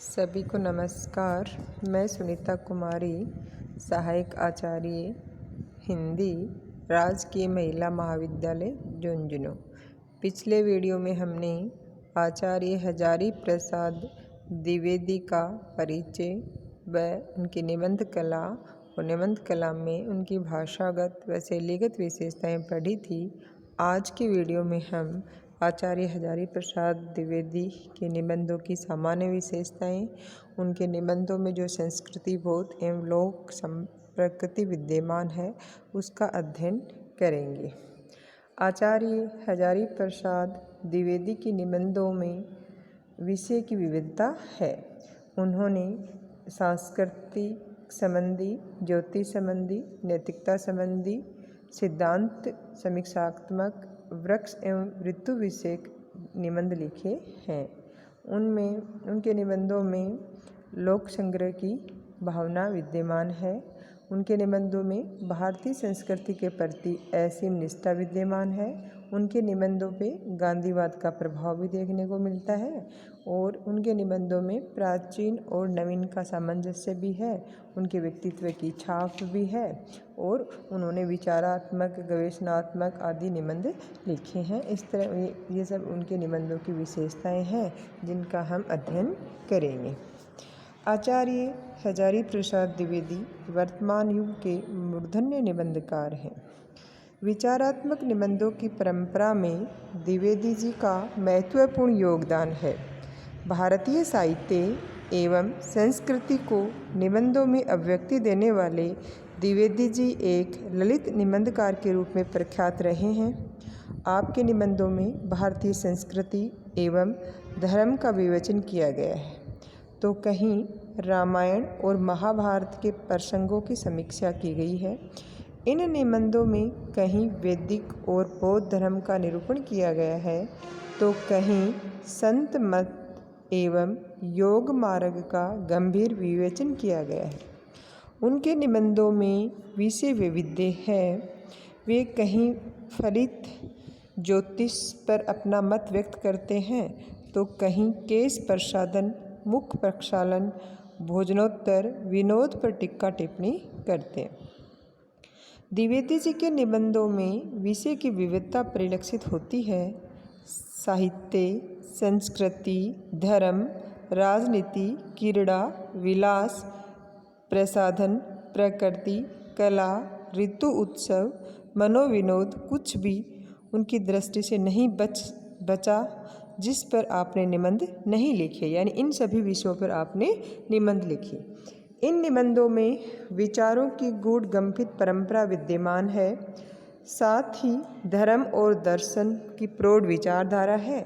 सभी को नमस्कार। मैं सुनीता कुमारी, सहायक आचार्य हिंदी, राजकीय महिला महाविद्यालय झुंझुनू। पिछले वीडियो में हमने आचार्य हजारी प्रसाद द्विवेदी का परिचय व उनकी निबंध कला और निबंध कला में उनकी भाषागत व शैलीगत विशेषताएं पढ़ी थी। आज की वीडियो में हम आचार्य हजारी प्रसाद द्विवेदी के निबंधों की सामान्य विशेषताएं, उनके निबंधों में जो संस्कृति बोध एवं लोक प्रकृति विद्यमान है उसका अध्ययन करेंगे। आचार्य हजारी प्रसाद द्विवेदी के निबंधों में विषय की विविधता है। उन्होंने सांस्कृतिक संबंधी, ज्योतिष संबंधी, नैतिकता संबंधी, सिद्धांत समीक्षात्मक, वृक्ष एवं ऋतु विषयक निबंध लिखे हैं। उनके निबंधों में लोक संग्रह की भावना विद्यमान है। उनके निबंधों में भारतीय संस्कृति के प्रति असीम निष्ठा विद्यमान है। उनके निबंधों पे गांधीवाद का प्रभाव भी देखने को मिलता है और उनके निबंधों में प्राचीन और नवीन का सामंजस्य भी है। उनके व्यक्तित्व की छाप भी है और उन्होंने विचारात्मक, गवेषणात्मक आदि निबंध लिखे हैं। इस तरह ये सब उनके निबंधों की विशेषताएं हैं जिनका हम अध्ययन करेंगे। आचार्य हजारी प्रसाद द्विवेदी वर्तमान युग के मूर्धन्य निबंधकार हैं। विचारात्मक निबंधों की परंपरा में द्विवेदी जी का महत्वपूर्ण योगदान है। भारतीय साहित्य एवं संस्कृति को निबंधों में अभिव्यक्ति देने वाले द्विवेदी जी एक ललित निबंधकार के रूप में प्रख्यात रहे हैं। आपके निबंधों में भारतीय संस्कृति एवं धर्म का विवेचन किया गया है, तो कहीं रामायण और महाभारत के प्रसंगों की समीक्षा की गई है। इन निबंधों में कहीं वैदिक और बौद्ध धर्म का निरूपण किया गया है, तो कहीं संत मत एवं योग मार्ग का गंभीर विवेचन किया गया है। उनके निबंधों में विषय वैविध्य है। वे कहीं फलित ज्योतिष पर अपना मत व्यक्त करते हैं, तो कहीं केश प्रसाधन, मुख प्रक्षालन, भोजनोत्तर, विनोद पर टिक्का टिप्पणी करते हैं। द्विवेदी जी के निबंधों में विषय की विविधता परिलक्षित होती है। साहित्य, संस्कृति, धर्म, राजनीति, क्रीड़ा, विलास, प्रसाधन, प्रकृति, कला, ऋतु उत्सव, मनोविनोद कुछ भी उनकी दृष्टि से नहीं बचा जिस पर आपने निबंध नहीं लिखे, यानी इन सभी विषयों पर आपने निबंध लिखे। इन निबंधों में विचारों की गूढ़ गंभीर परंपरा विद्यमान है। साथ ही धर्म और दर्शन की प्रौढ़ विचारधारा है।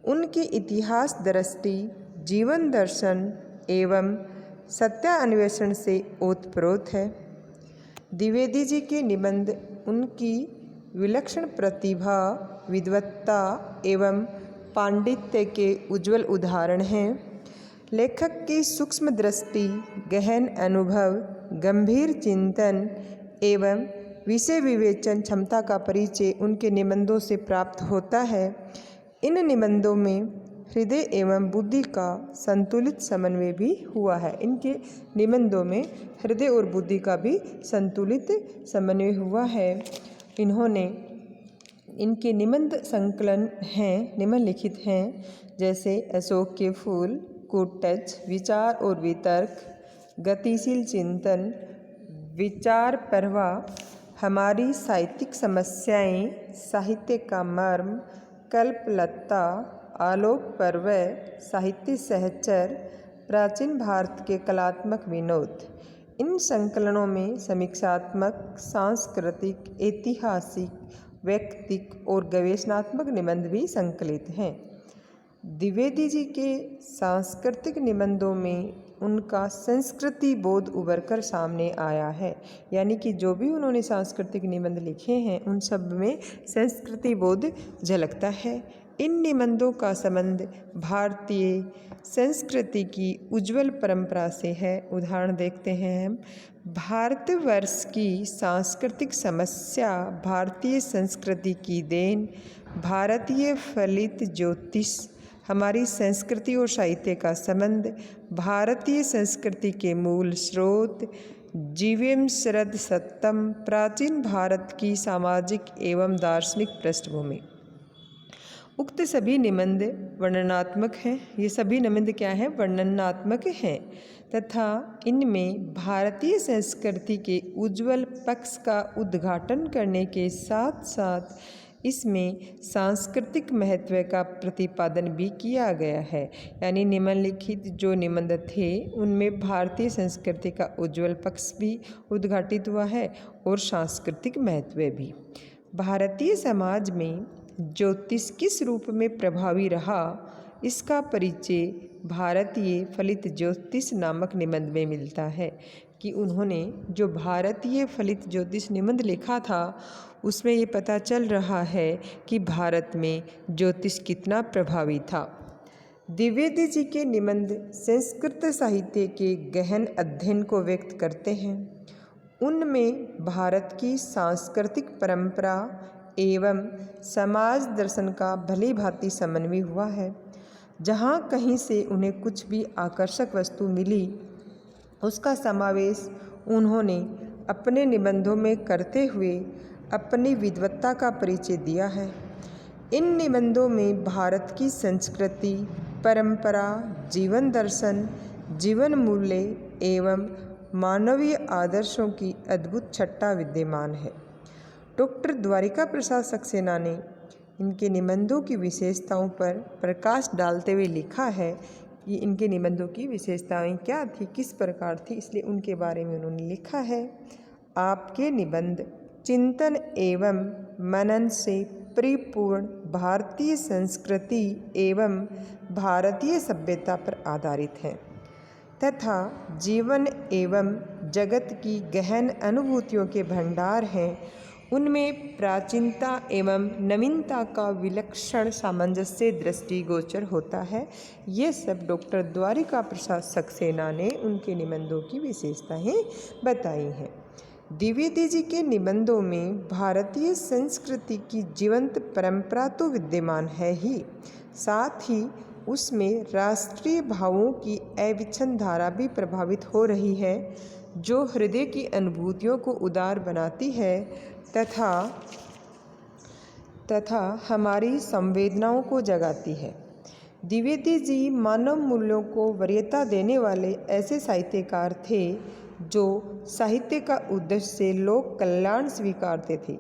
उनकी इतिहास दृष्टि, जीवन दर्शन एवं सत्यान्वेषण से ओतप्रोत है। द्विवेदी जी के निबंध उनकी विलक्षण प्रतिभा, विद्वत्ता एवं पांडित्य के उज्ज्वल उदाहरण हैं। लेखक की सूक्ष्म दृष्टि, गहन अनुभव, गंभीर चिंतन एवं विषय विवेचन क्षमता का परिचय उनके निबंधों से प्राप्त होता है। इन निबंधों में हृदय एवं बुद्धि का संतुलित समन्वय भी हुआ है। इनके निबंधों में हृदय और बुद्धि का भी संतुलित समन्वय हुआ है। इन्होंने इनके निबंध संकलन हैं, निम्नलिखित हैं, जैसे अशोक के फूल, कुटच, विचार और वितर्क, गतिशील चिंतन, विचार प्रवाह, हमारी साहित्यिक समस्याएं, साहित्य का मर्म, कल्पलता, आलोक पर्व, साहित्य सहचर, प्राचीन भारत के कलात्मक विनोद। इन संकलनों में समीक्षात्मक, सांस्कृतिक, ऐतिहासिक, व्यक्तिक और गवेषणात्मक निबंध भी संकलित हैं। द्विवेदी जी के सांस्कृतिक निबंधों में उनका संस्कृति बोध उभर कर सामने आया है, यानी कि जो भी उन्होंने सांस्कृतिक निबंध लिखे हैं उन सब में संस्कृति बोध झलकता है। इन निबंधों का संबंध भारतीय संस्कृति की उज्ज्वल परंपरा से है। उदाहरण देखते हैं हम। भारतवर्ष की सांस्कृतिक समस्या भारतीय संस्कृति की देन, भारतीय फलित ज्योतिष हमारी संस्कृति और साहित्य का संबंध भारतीय संस्कृति के मूल स्रोत जीवेम शरद सत्तम प्राचीन भारत की सामाजिक एवं दार्शनिक पृष्ठभूमि। उक्त सभी निबंध वर्णनात्मक हैं। ये सभी निबंध क्या हैं? वर्णनात्मक हैं तथा इनमें भारतीय संस्कृति के उज्ज्वल पक्ष का उद्घाटन करने के साथ साथ इसमें सांस्कृतिक महत्व का प्रतिपादन भी किया गया है। यानी निम्नलिखित जो निबंध थे उनमें भारतीय संस्कृति का उज्ज्वल पक्ष भी उद्घाटित हुआ है और सांस्कृतिक महत्व भी। भारतीय समाज में ज्योतिष किस रूप में प्रभावी रहा, इसका परिचय भारतीय फलित ज्योतिष नामक निबंध में मिलता है कि उन्होंने जो भारतीय फलित ज्योतिष निबंध लिखा था उसमें ये पता चल रहा है कि भारत में ज्योतिष कितना प्रभावी था। द्विवेदी जी के निबंध संस्कृत साहित्य के गहन अध्ययन को व्यक्त करते हैं। उनमें भारत की सांस्कृतिक परंपरा एवं समाज दर्शन का भली भांति समन्वय हुआ है। जहाँ कहीं से उन्हें कुछ भी आकर्षक वस्तु मिली उसका समावेश उन्होंने अपने निबंधों में करते हुए अपनी विद्वत्ता का परिचय दिया है। इन निबंधों में भारत की संस्कृति, परंपरा, जीवन दर्शन, जीवन मूल्य एवं मानवीय आदर्शों की अद्भुत छटा विद्यमान है। डॉक्टर द्वारिका प्रसाद सक्सेना ने इनके निबंधों की विशेषताओं पर प्रकाश डालते हुए लिखा है कि इनके निबंधों की विशेषताएं क्या थी, किस प्रकार थी, इसलिए उनके बारे में उन्होंने लिखा है। आपके निबंध चिंतन एवं मनन से परिपूर्ण भारतीय संस्कृति एवं भारतीय सभ्यता पर आधारित हैं तथा जीवन एवं जगत की गहन अनुभूतियों के भंडार हैं। उनमें प्राचीनता एवं नवीनता का विलक्षण सामंजस्य दृष्टिगोचर होता है। ये सब डॉक्टर द्वारिका प्रसाद सक्सेना ने उनके निबंधों की विशेषताएं बताई हैं। द्विवेदी जी के निबंधों में भारतीय संस्कृति की जीवंत परंपरा तो विद्यमान है ही, साथ ही उसमें राष्ट्रीय भावों की अविच्छिन्न धारा भी प्रभावित हो रही है जो हृदय की अनुभूतियों को उदार बनाती है तथा हमारी संवेदनाओं को जगाती है। द्विवेदी जी मानव मूल्यों को वरीयता देने वाले ऐसे साहित्यकार थे जो साहित्य का उद्देश्य लोक कल्याण स्वीकारते थे।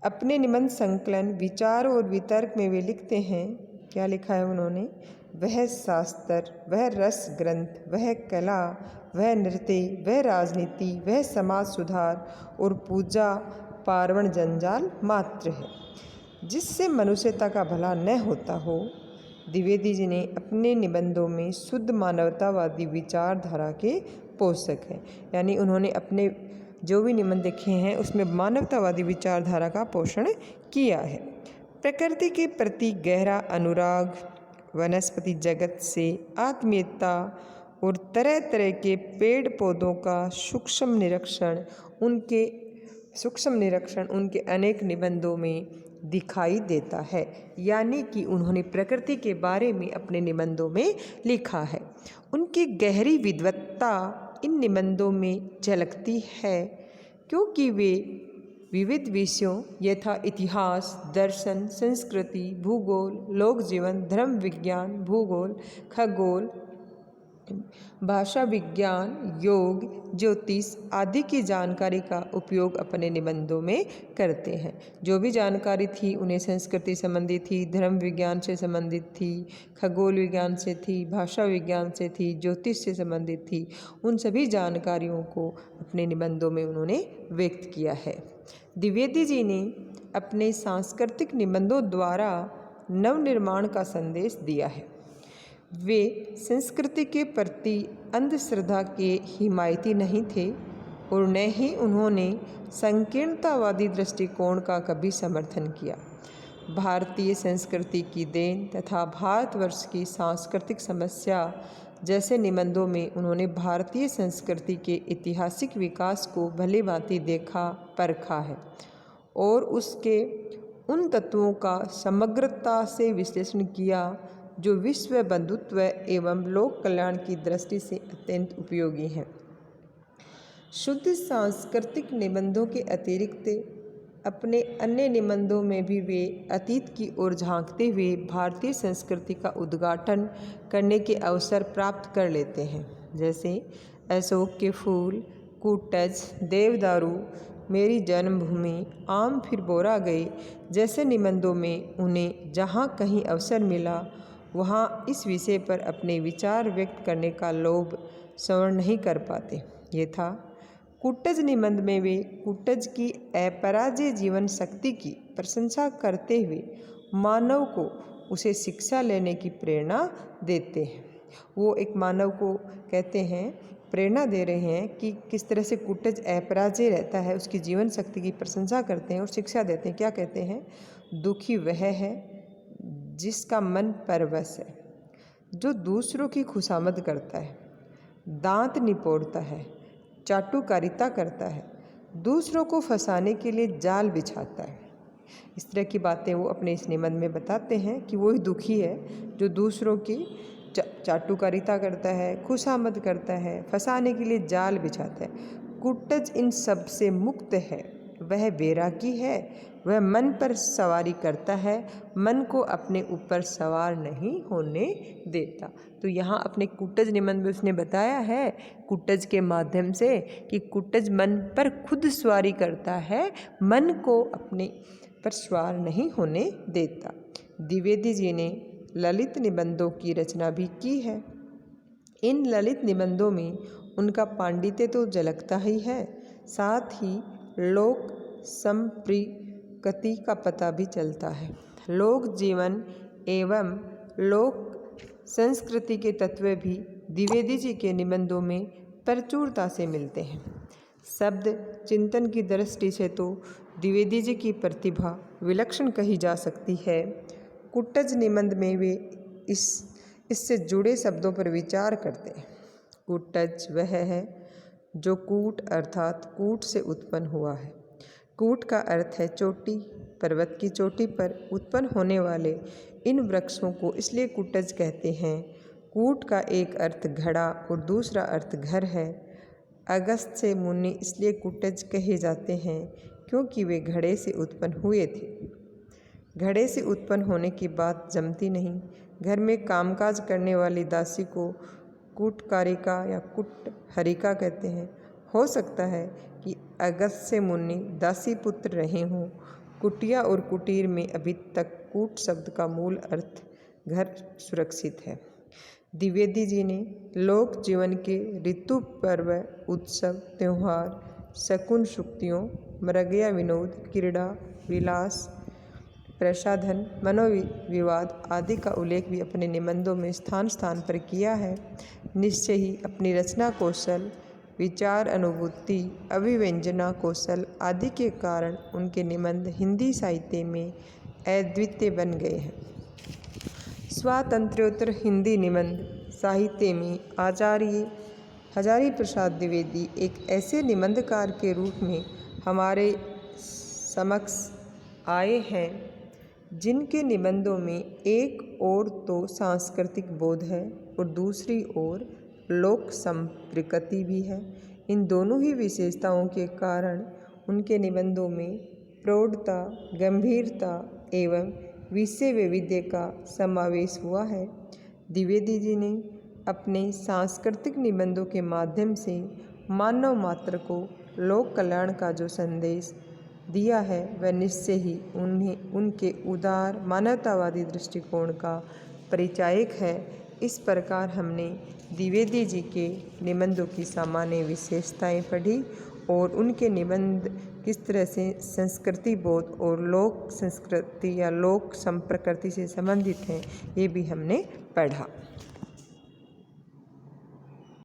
अपने निबंध संकलन विचार और वितर्क में वे लिखते हैं, क्या लिखा है उन्होंने? वह शास्त्र, वह रस ग्रंथ, वह कला, वह नृत्य, वह राजनीति, वह समाज सुधार और पूजा पार्वण जंजाल मात्र है जिससे मनुष्यता का भला न होता हो। द्विवेदी जी ने अपने निबंधों में शुद्ध मानवतावादी विचारधारा के पोषक हैं। यानी उन्होंने अपने जो भी निबंध लिखे हैं उसमें मानवतावादी विचारधारा का पोषण किया है। प्रकृति के प्रति गहरा अनुराग, वनस्पति जगत से आत्मीयता और तरह तरह के पेड़ पौधों का सूक्ष्म निरीक्षण उनके अनेक निबंधों में दिखाई देता है। यानी कि उन्होंने प्रकृति के बारे में अपने निबंधों में लिखा है। उनकी गहरी विद्वत्ता इन निबंधों में झलकती है क्योंकि वे विविध विषयों यथा इतिहास, दर्शन, संस्कृति, भूगोल, लोक जीवन, धर्म विज्ञान, भूगोल, खगोल, भाषा विज्ञान, योग, ज्योतिष आदि की जानकारी का उपयोग अपने निबंधों में करते हैं। जो भी जानकारी थी उन्हें संस्कृति संबंधी थी, धर्म विज्ञान से संबंधित थी, खगोल विज्ञान से थी, भाषा विज्ञान से थी, ज्योतिष से संबंधित थी, उन सभी जानकारियों को अपने निबंधों में उन्होंने व्यक्त किया है। द्विवेदी जी ने अपने सांस्कृतिक निबंधों द्वारा नवनिर्माण का संदेश दिया है। वे संस्कृति के प्रति अंधश्रद्धा के हिमायती नहीं थे और न ही उन्होंने संकीर्णतावादी दृष्टिकोण का कभी समर्थन किया। भारतीय संस्कृति की देन तथा भारतवर्ष की सांस्कृतिक समस्या जैसे निबंधों में उन्होंने भारतीय संस्कृति के ऐतिहासिक विकास को भली भांति देखा परखा है और उसके उन तत्वों का समग्रता से विश्लेषण किया जो विश्व बंधुत्व एवं लोक कल्याण की दृष्टि से अत्यंत उपयोगी हैं। शुद्ध सांस्कृतिक निबंधों के अतिरिक्त अपने अन्य निबंधों में भी वे अतीत की ओर झांकते हुए भारतीय संस्कृति का उद्घाटन करने के अवसर प्राप्त कर लेते हैं। जैसे अशोक के फूल, कूटज, देवदारू, मेरी जन्मभूमि, आम फिर बोरा गए जैसे निबंधों में उन्हें जहाँ कहीं अवसर मिला वहाँ इस विषय पर अपने विचार व्यक्त करने का लोभ श्रवण नहीं कर पाते। ये था कूटज निबंध में वे कूटज की अपराजेय जीवन शक्ति की प्रशंसा करते हुए मानव को उसे शिक्षा लेने की प्रेरणा देते हैं। वो एक मानव को कहते हैं, प्रेरणा दे रहे हैं कि किस तरह से कूटज अपराजेय रहता है, उसकी जीवन शक्ति की प्रशंसा करते हैं और शिक्षा देते हैं। क्या कहते हैं? दुखी वह है जिसका मन परवश है, जो दूसरों की खुशामद करता है, दांत निपोड़ता है, चाटुकारिता करता है, दूसरों को फंसाने के लिए जाल बिछाता है। इस तरह की बातें वो अपने इस निबंध में बताते हैं कि वो ही दुखी है जो दूसरों की चाटुकारिता करता है, खुशामद करता है, फंसाने के लिए जाल बिछाता है। कूटज इन सब से मुक्त है, वह बैरागी है, वह मन पर सवारी करता है, मन को अपने ऊपर सवार नहीं होने देता। तो यहाँ अपने कूटज निबंध में उसने बताया है कूटज के माध्यम से कि कूटज मन पर खुद सवारी करता है, मन को अपने पर सवार नहीं होने देता। द्विवेदी जी ने ललित निबंधों की रचना भी की है। इन ललित निबंधों में उनका पांडित्य तो झलकता ही है, साथ ही लोक संप्रकृति का पता भी चलता है। लोक जीवन एवं लोक संस्कृति के तत्व भी द्विवेदी जी के निबंधों में प्रचुरता से मिलते हैं। शब्द चिंतन की दृष्टि से तो द्विवेदी जी की प्रतिभा विलक्षण कही जा सकती है। कूटज निबंध में वे इससे जुड़े शब्दों पर विचार करते हैं। कूटज वह है जो कूट अर्थात कूट से उत्पन्न हुआ है। कूट का अर्थ है चोटी। पर्वत की चोटी पर उत्पन्न होने वाले इन वृक्षों को इसलिए कूटज कहते हैं। कूट का एक अर्थ घड़ा और दूसरा अर्थ घर है। अगस्त से मुनि इसलिए कूटज कहे जाते हैं क्योंकि वे घड़े से उत्पन्न हुए थे। घड़े से उत्पन्न होने की बात जमती नहीं। घर में कामकाज करने वाली दासी को कूटकारिका या कुटहरिका कहते हैं। हो सकता है कि अगस्त से मुनि दासी पुत्र रहे हों। कुटिया और कुटीर में अभी तक कूट शब्द का मूल अर्थ घर सुरक्षित है। द्विवेदी जी ने लोक जीवन के ऋतु, पर्व, उत्सव, त्यौहार, शकुन शुक्तियों, मृगया विनोद, क्रीड़ा, विलास, प्रसाधन, मनोविवाद आदि का उल्लेख भी अपने निबंधों में स्थान स्थान पर किया है। निश्चय ही अपनी रचना कौशल, विचार अनुभूति, अभिव्यंजना कौशल आदि के कारण उनके निबंध हिंदी साहित्य में अद्वितीय बन गए हैं। स्वातंत्र्योत्तर हिंदी निबंध साहित्य में आचार्य हजारी प्रसाद द्विवेदी एक ऐसे निबंधकार के रूप में हमारे समक्ष आए हैं जिनके निबंधों में एक ओर तो सांस्कृतिक बोध है और दूसरी ओर लोक संप्रकृति भी है। इन दोनों ही विशेषताओं के कारण उनके निबंधों में प्रौढ़ता, गंभीरता एवं विषय वैविध्य का समावेश हुआ है। द्विवेदी जी ने अपने सांस्कृतिक निबंधों के माध्यम से मानव मात्र को लोक कल्याण का जो संदेश दिया है वह निश्चय ही उन्हें उनके उदार मानवतावादी दृष्टिकोण का परिचायक है। इस प्रकार हमने द्विवेदी जी के निबंधों की सामान्य विशेषताएं पढ़ी और उनके निबंध किस तरह से संस्कृति बोध और लोक संस्कृति या लोक संप्रकृति से संबंधित हैं ये भी हमने पढ़ा।